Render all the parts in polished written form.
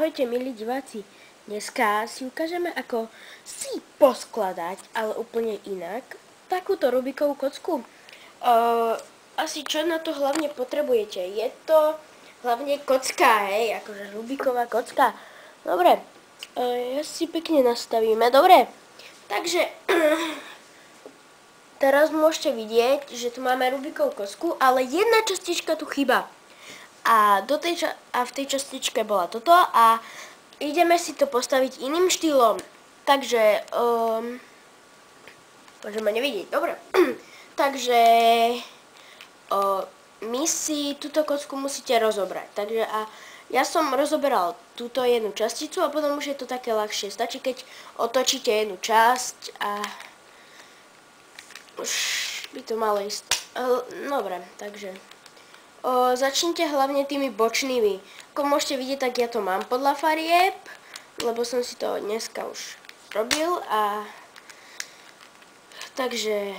Ahojte milí diváci, dneska si ukážeme ako si poskladať, ale úplne inak, takúto Rubikovú kocku. Asi čo na to hlavne potrebujete, je to hlavne kocka, hej, akože Rubiková kocka. Dobre, ja si pekne nastavíme, dobre, takže teraz môžete vidieť, že tu máme Rubikovú kocku, ale jedna častička tu chýba. A v tej častičke bola toto a ideme si to postaviť iným štýlom. Takže, môžeme nevidieť, dobre. Takže, my si túto kocku musíte rozobrať. Takže ja som rozoberal túto jednu časticu a potom už je to také ľahšie. Stačí, keď otočíte jednu časť a už by to malo ísť. Dobre, takže začnite hlavne tými bočnými. Ako môžete vidieť, tak ja to mám podľa farieb, lebo som si to dneska už robil a takže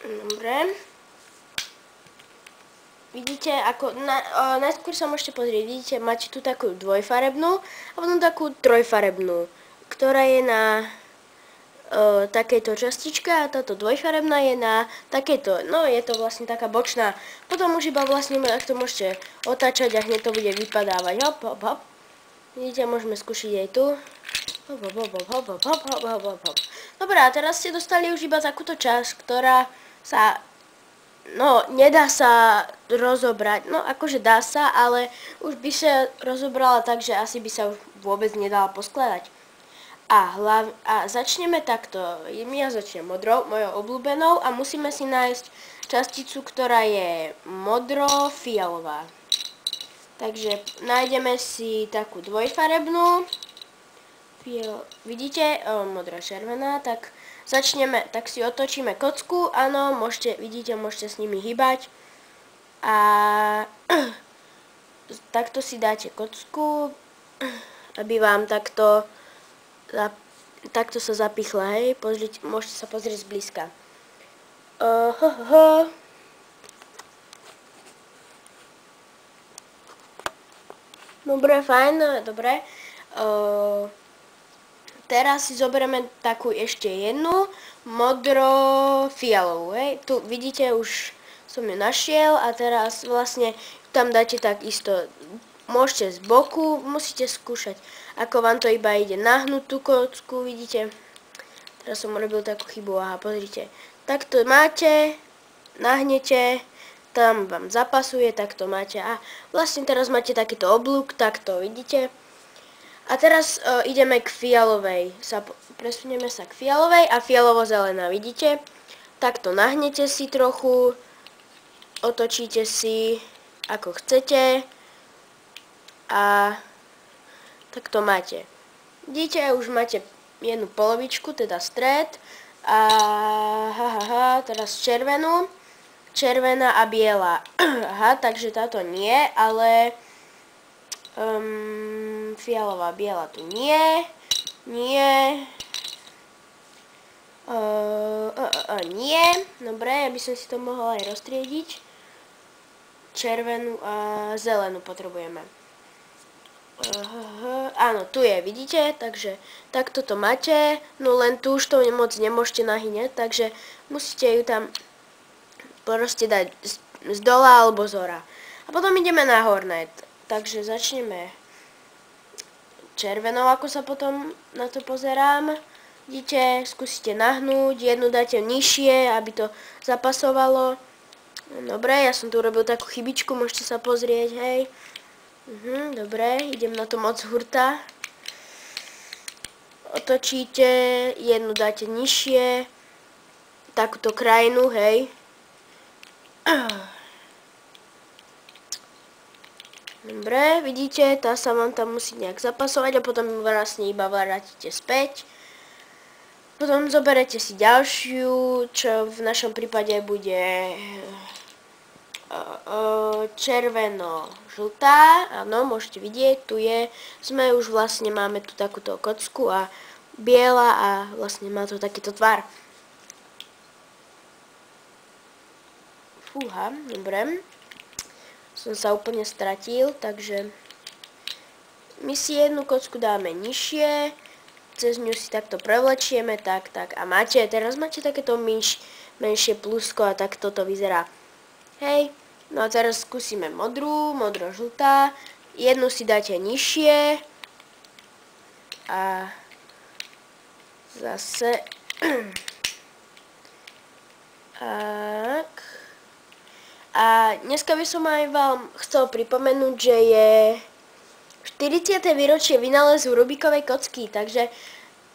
dobre. Vidíte, ako najskôr sa môžete pozrieť, vidíte, máte tu takú dvojfarebnú a potom takú trojfarebnú, ktorá je na takejto častičke a táto dvojfarebná je na takejto, no je to vlastne taká bočná. Potom už iba vlastne to môžete otáčať a hneď to bude vypadávať. Hop, hop, hop. Vidíte, môžeme skúšiť aj tu. Hop, hop, hop, hop, hop, hop, hop, hop, hop, hop. Dobre, a teraz ste dostali už iba takúto časť, ktorá sa, no nedá sa rozobrať, no akože dá sa, ale už by sa rozobrala tak, že asi by sa už vôbec nedala poskladať. A začneme takto. Ja začnem modrou, mojou obľúbenou a musíme si nájsť časticu, ktorá je modro-fialová. Takže nájdeme si takú dvojfarebnú. Vidíte? Modrá-červená. Tak začneme, tak si otočíme kocku. Áno, vidíte, môžete s nimi hýbať. A takto si dáte kocku, aby vám takto sa zapichla, hej, môžete sa pozrieť zblízka. Dobre, fajn, dobre. Teraz si zoberieme takú ešte jednu, modro-fialovú, hej. Tu vidíte, už som ju našiel a teraz vlastne tam dáte tak isto. Môžete z boku, musíte skúšať, ako vám to iba ide nahnúť tú kocku, vidíte. Teraz som urobil takú chybu, aha, pozrite. Takto máte, nahnete, tam vám zapasuje, takto máte a vlastne teraz máte takýto oblúk, takto, vidíte. A teraz ideme k fialovej, presunieme sa k fialovej a fialovo-zelená, vidíte. Takto nahnete si trochu, otočíte si, ako chcete. A tak to máte. Vidíte, už máte jednu polovičku, teda stred. A teraz červenú. Červená a biela. Aha, takže táto nie, ale fialová, biela tu nie. Nie. Nie. Dobre, ja by som si to mohla aj roztriediť. Červenú a zelenú potrebujeme. Áno, tu je, vidíte, takže takto to máte, no len tu už to moc nemôžete nahyňať, takže musíte ju tam proste dať z dola alebo z hora. A potom ideme na horné, takže začneme červenou, ako sa potom na to pozerám. Vidíte, skúsite nahnúť, jednu dáte nižšie, aby to zapasovalo. Dobre, ja som tu urobil takú chybičku, môžete sa pozrieť, hej. Dobre, idem na to moc hurta. Otočíte, jednu dáte nižšie, takúto krajinu, hej. Dobre, vidíte, tá sa vám tam musí nejak zapasovať a potom vlastne iba vrátite späť. Potom zoberete si ďalšiu, čo v našom prípade bude červeno-žltá, áno, môžete vidieť, tu je, máme tu takúto kocku a biela a vlastne má to takýto tvar. Fúha, dobre. Som sa úplne stratil, takže my si jednu kocku dáme nižšie, cez ňu si takto prevlečieme, tak, a teraz máte takéto menšie plusko a tak toto vyzerá. Hej, no a teraz skúsime modrú, modro-žltá, jednu si dáte nižšie a zase tak. A dneska by som aj vám chcel pripomenúť, že je 40. výročie vynálezu Rubikovej kocky, takže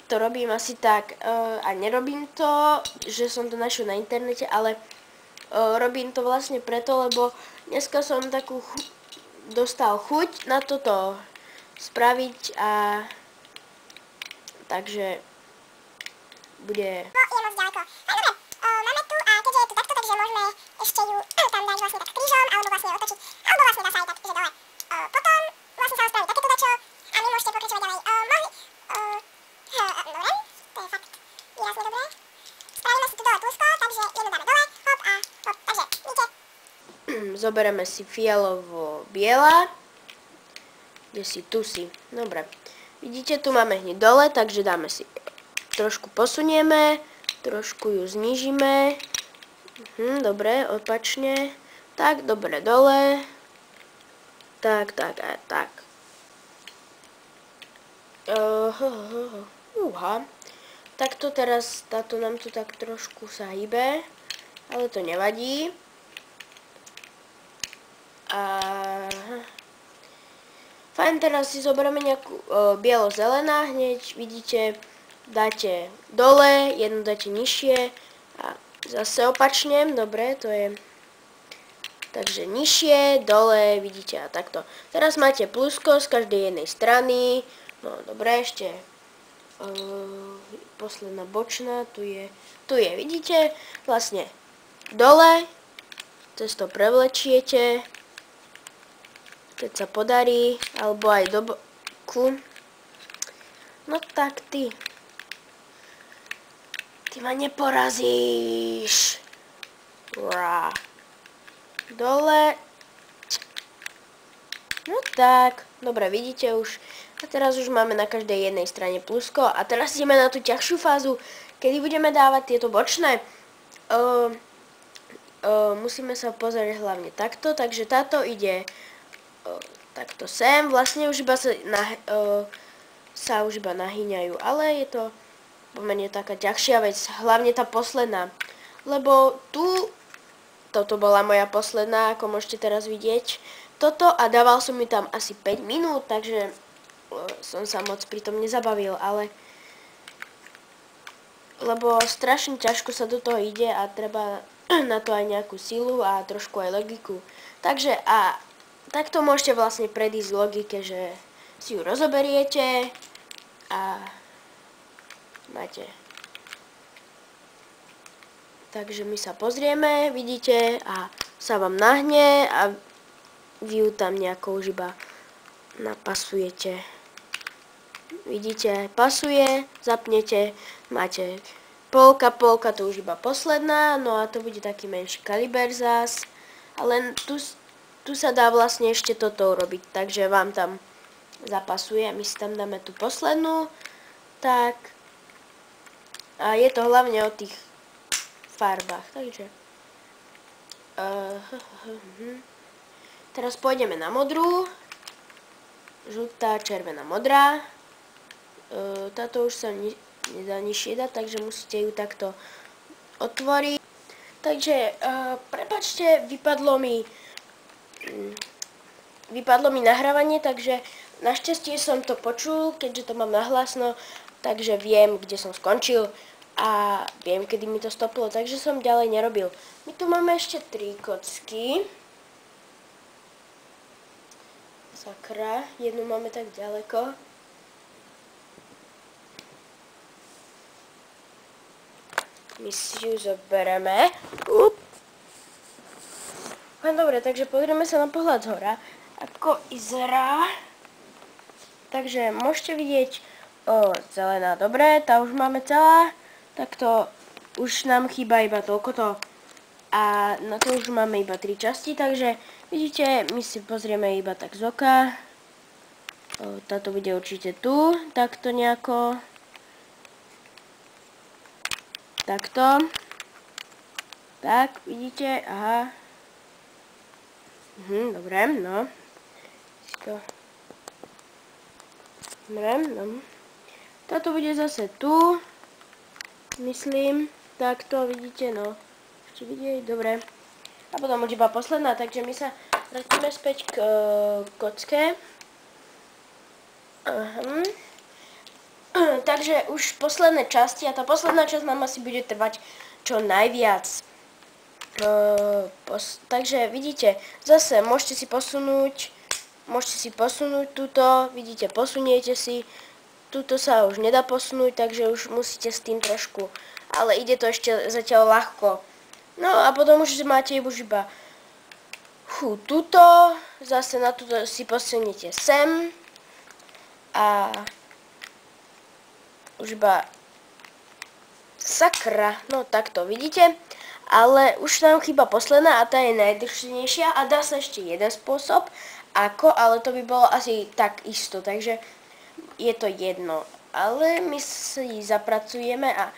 to robím asi tak, a nerobím to, že som to našiel na internete, ale robím to vlastne preto, lebo dneska som takú dostal chuť na toto spraviť a takže bude... No, je moc ďaleko. Ale dobre, máme tu a keďže je tu takto, takže môžeme ešte ju tam dať vlastne tak krížom, alebo vlastne otočiť, alebo vlastne dá sa aj tak, že dole. Potom vlastne sa vám spraví takéto dačo a my môžete pokračovať ďalej. Dobre, to je fakt výrazne dobré. Spravíme si tu dole plusko, takže jednu dáme dole, hop a hop, takže vidíte. Zobereme si fialovo-biela, kde si, tu si, dobre. Vidíte, tu máme hneď dole, takže dáme si, trošku posunieme, trošku ju znížime, dobre, opačne, tak, dobre, dole, tak, a tak. Takto teraz, táto nám tu tak trošku sa hýbe, ale to nevadí. Fajn, teraz si zoberieme nejakú bielo-zelená, hneď vidíte, dáte dole, jednu dáte nižšie a zase opačne, dobre, to je, takže nižšie, dole, vidíte a takto. Teraz máte plusko z každej jednej strany, no dobre, ešte posledná bočná, tu je, vidíte, vlastne dole, cez to prevlečiete, keď sa podarí, alebo aj do boku. No tak ty ma neporazíš. Urá. Dole. No tak, dobre, vidíte už. A teraz už máme na každej jednej strane plusko. A teraz ideme na tú ťažšiu fázu, kedy budeme dávať tieto bočné. Musíme sa pozrieť hlavne takto, takže táto ide takto sem, vlastne už iba sa už iba nahýňajú, ale je to pomerne taká ťažšia vec, hlavne tá posledná, lebo toto bola moja posledná, ako môžete teraz vidieť, toto a dával som mi tam asi 5 minút, takže som sa moc pri tom nezabavil, ale lebo strašne ťažko sa do toho ide a treba na to aj nejakú silu a trošku aj logiku, takže a takto môžete vlastne predísť logike, že si ju rozoberiete a máte. Takže my sa pozrieme, vidíte, a sa vám nahne a vy ju tam nejako už iba napasujete. Vidíte, pasuje, zapnete, máte polka, to už iba posledná, no a to bude taký menší kaliber zás, ale tu sa dá vlastne ešte toto urobiť, takže vám tam zapasuje, my si tam dáme tú poslednú, tak, a je to hlavne o tých farbách, takže, teraz pôjdeme na modrú, žltá, červená, modrá, táto už sa nedá nižšie dať, takže musíte ju takto otvoriť, takže, prepáčte, vypadlo mi nahrávanie, takže našťastie som to počul, keďže to mám nahlasno, takže viem, kde som skončil a viem, kedy mi to stoplo, takže som ďalej nerobil. My tu máme ešte 3 kocky. Sakra, jednu máme tak ďaleko. My si ju zobereme. Dobre, takže pozrieme sa na pohľad zhora, ako vyzerá. Takže môžete vidieť, zelená, dobre, tá už máme celá, takto už nám chýba iba toľkoto. A na to už máme iba 3 časti, takže vidíte, my si pozrieme iba tak z oka. Táto bude určite tu, takto nejako. Takto. Tak, vidíte, aha. Dobre, no. Dobre, no. Táto bude zase tu. Myslím, takto, vidíte, no. Ešte vidieť, dobre. A potom už iba posledná, takže my sa vrátime späť k kocke. Takže už posledné časti, a tá posledná časť nám asi bude trvať čo najviac. Takže vidíte, zase môžete si posunúť túto, vidíte, posuniete si, túto sa už nedá posunúť, takže už musíte s tým trošku, ale ide to ešte zatiaľ ľahko. No a potom už máte už iba túto, zase na túto si posuniete sem a už iba sakra, no takto vidíte. Ale už nám chýba posledná a tá je najdržnejšia a dá sa ešte jeden spôsob, ako, ale to by bolo asi tak isto, takže je to jedno. Ale my si zapracujeme a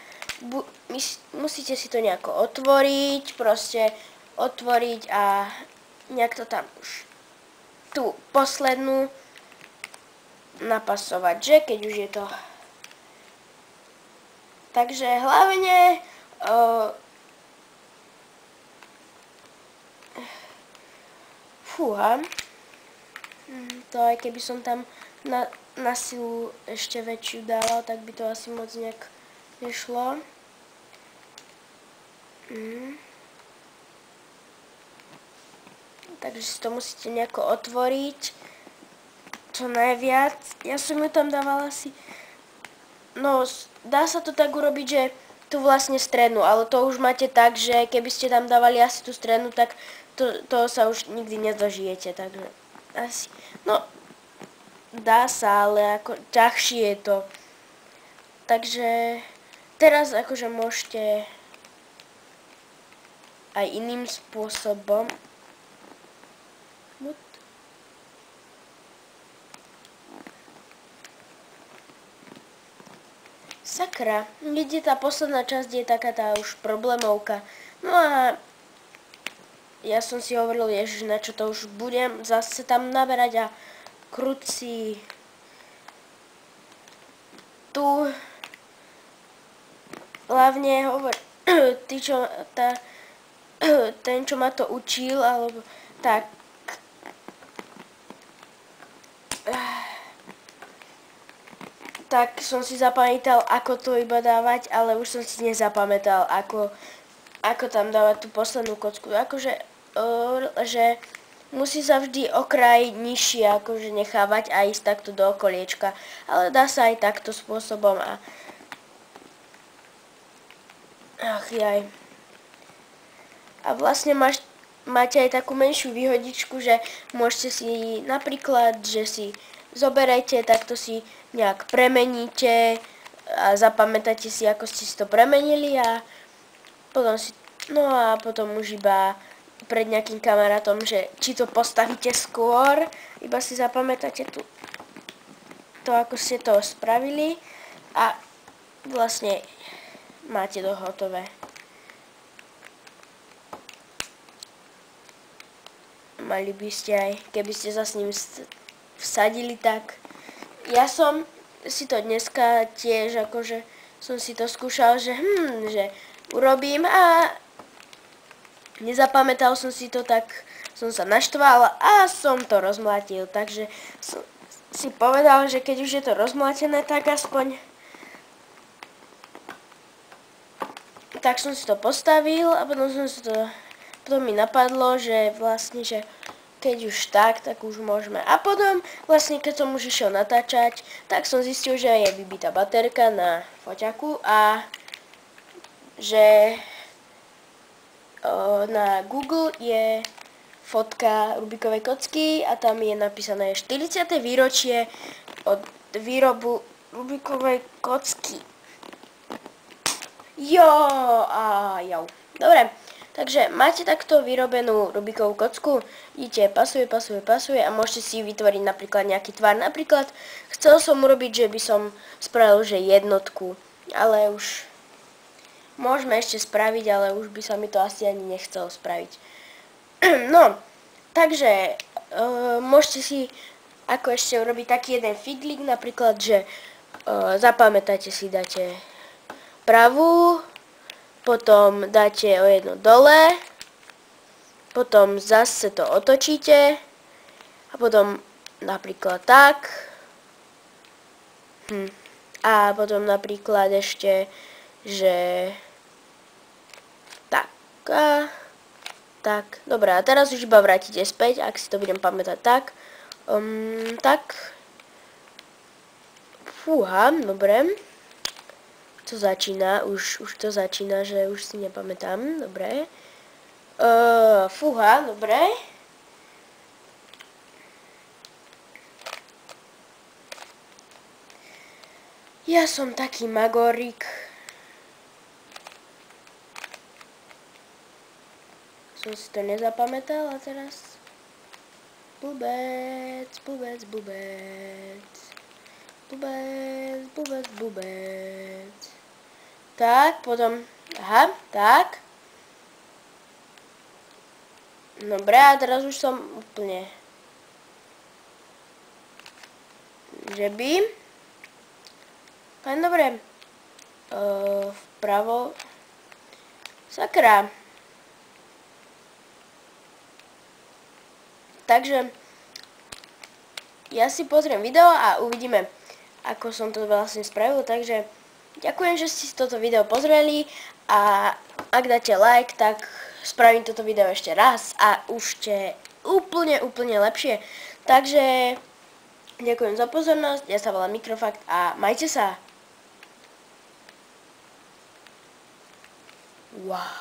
musíte si to nejako otvoriť, proste otvoriť a nejak to tam už tú poslednú napasovať, že keď už je to. Takže hlavne fúha, to aj keby som tam na silu ešte väčšiu dala, tak by to asi moc nejak nešlo. Takže si to musíte nejako otvoriť čo najviac. Ja som ju tam dávala asi, no dá sa to tak urobiť, že tu vlastne strednú, ale to už máte tak, že keby ste tam dávali asi tú strednú, tak to sa už nikdy nedožijete, takže asi, no, dá sa, ale ako ťažšie je to. Takže teraz akože môžete aj iným spôsobom. Sakra, vidíte, tá posledná časť je taká tá už problémovka. No a ja som si hovoril, ježiš, na čo to už budem zase tam naberať a kruci tu. Hlavne hovor, ten, čo ma to učil, alebo tak. Tak som si zapamätal, ako to iba dávať, ale už som si nezapamätal, ako tam dávať tú poslednú kocku. Akože, že musí sa vždy okraj nižšie akože nechávať a ísť takto do okoliečka. Ale dá sa aj takto spôsobom a ach jaj. A vlastne máte aj takú menšiu výhodičku, že môžete si napríklad, že si zoberajte, takto si nejak premeníte a zapamätáte si, ako ste si to premenili a potom si, no a potom už iba pred nejakým kamarátom, že či to postavíte skôr, iba si zapamätáte to, ako ste to spravili a vlastne máte to hotové. Mali by ste aj, keby ste sa s ním vsadili, tak ja som si to dneska tiež akože som si to skúšal, že urobím a nezapamätal som si to, tak som sa naštval a som to rozmlátil, takže som si povedal, že keď už je to rozmlátené, tak aspoň tak som si to postavil a potom mi napadlo, že vlastne, že keď už tak už môžeme. A potom, vlastne keď som už išiel natáčať, tak som zistil, že je vybitá baterka na foťaku a že na Google je fotka Rubikovej kocky a tam je napísané 40. výročie od výrobu Rubikovej kocky. Jo. Dobre, Takže máte takto vyrobenú Rubikovú kocku, idete pasuje a môžete si vytvoriť napríklad nejaký tvar. Napríklad chcel som urobiť, že by som spravil, že jednotku, ale už môžeme ešte spraviť, ale už by sa mi to asi ani nechcelo spraviť. No, takže môžete si ako ešte urobiť taký jeden figlík, napríklad, že zapamätajte si, dáte pravú, potom dáte o jedno dole, potom zase to otočíte a potom napríklad tak. A potom napríklad ešte, že tak a tak. Dobre, a teraz už iba vrátite späť, ak si to budem pamätať tak. Tak. Fúha, dobre. To začína, už to začína, že už si nepamätám, dobre. Fúha, dobre. Ja som taký magorik. Som si to nezapamätal a teraz... Bubec. Tak, potom, aha, tak. Dobre, a teraz už som úplne, že by, dobre, vpravo, sakra. Takže, ja si pozriem video a uvidíme, ako som to vlastne spravil, takže ďakujem, že ste si toto video pozreli a ak dáte like, tak spravím toto video ešte raz a už ste úplne lepšie. Takže ďakujem za pozornosť, ja sa volám Mikrofakt a majte sa. Wow.